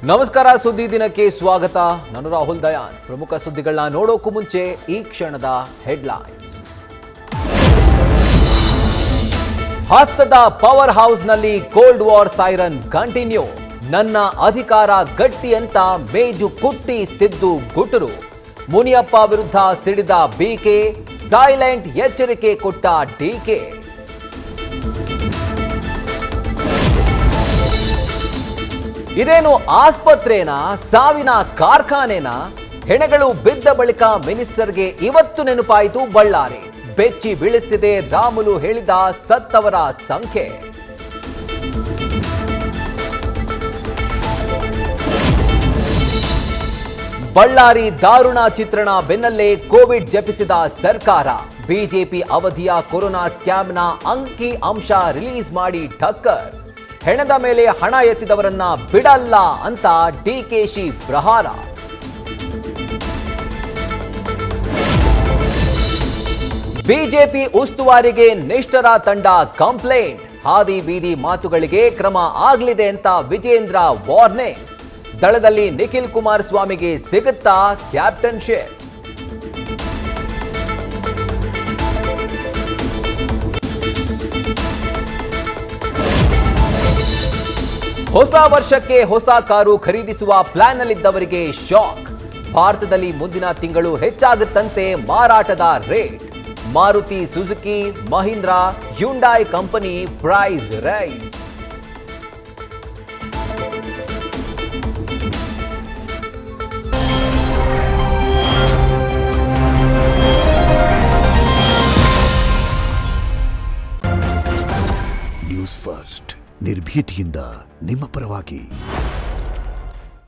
ನಮಸ್ಕಾರ, ಸುದ್ದಿ ದಿನಕ್ಕೆ ಸ್ವಾಗತ. ನಾನು ರಾಹುಲ್ ದಯಾನ್. ಪ್ರಮುಖ ಸುದ್ದಿಗಳನ್ನ ನೋಡೋಕ್ಕೂ ಮುಂಚೆ ಈ ಕ್ಷಣದ ಹೆಡ್ಲೈನ್ಸ್. ಹಸ್ತದ ಪವರ್ ಹೌಸ್ನಲ್ಲಿ ಕೋಲ್ಡ್ ವಾರ್ ಸೈರನ್ ಕಂಟಿನ್ಯೂ. ನನ್ನ ಅಧಿಕಾರ ಗಟ್ಟಿ ಅಂತ ಮೇಜು ಕುಟ್ಟಿ ಸಿದ್ದು ಗುಟುರು. ಮುನಿಯಪ್ಪ ವಿರುದ್ಧ ಸಿಡಿದ ಬಿಕೆ, ಸೈಲೆಂಟ್ ಎಚ್ಚರಿಕೆ ಕೊಟ್ಟ ಡಿಕೆ. ಇದೇನು ಆಸ್ಪತ್ರೆನಾ, ಸಾವಿನ ಕಾರ್ಖಾನೆನಾ? ಹೆಣಗಳು ಬಿದ್ದ ಬಳಿಕ ಮಿನಿಸ್ಟರ್ಗೆ ಇವತ್ತು ನೆನಪಾಯಿತು ಬಳ್ಳಾರಿ. ಬೆಚ್ಚಿ ಬೀಳಿಸ್ತಿದೆ ರಾಮುಲು ಹೇಳಿದ ಸತ್ತವರ ಸಂಖ್ಯೆ. ಬಳ್ಳಾರಿ ದಾರುಣ ಚಿತ್ರಣ ಬೆನ್ನಲ್ಲೇ ಕೋವಿಡ್ ಜಪಿಸಿದ ಸರ್ಕಾರ. ಬಿಜೆಪಿ ಅವಧಿಯ ಕೊರೋನಾ ಸ್ಕ್ಯಾಮ್ನ ಅಂಕಿ ಅಂಶ ರಿಲೀಸ್ ಮಾಡಿ ಠಕ್ಕರ್. ಹೆಣದ ಮೇಲೆ ಹಣ ಎತ್ತಿದವರನ್ನ ಬಿಡಲ್ಲ ಅಂತ ಡಿಕೆಶಿ ಪ್ರಹಾರ. ಬಿಜೆಪಿ ಉಸ್ತುವಾರಿಗೆ ನಿಷ್ಠರ ತಂಡ ಕಂಪ್ಲೇಂಟ್. ಹಾದಿ ಬೀದಿ ಮಾತುಗಳಿಗೆ ಕ್ರಮ ಆಗಲಿದೆ ಅಂತ ವಿಜೇಂದ್ರ ವಾರ್ನಿಂಗ್. ದಳದಲ್ಲಿ ನಿಖಿಲ್ ಕುಮಾರಸ್ವಾಮಿಗೆ ಸಿಗುತ್ತಾ ಕ್ಯಾಪ್ಟನ್ಶಿಪ್? ಹೊಸ ವರ್ಷಕ್ಕೆ ಹೊಸ ಕಾರು ಖರೀದಿಸುವ ಪ್ಲಾನ್ನಲ್ಲಿದ್ದವರಿಗೆ ಶಾಕ್. ಭಾರತದಲ್ಲಿ ಮುಂದಿನ ತಿಂಗಳು ಹೆಚ್ಚಾಗುತ್ತಂತೆ ಮಾರಾಟದ rate. Maruti Suzuki, Mahindra, Hyundai company price rise. News first, ನಿರ್ಭೀತಿಯಿಂದ ನಿಮ್ಮ ಪರವಾಗಿ.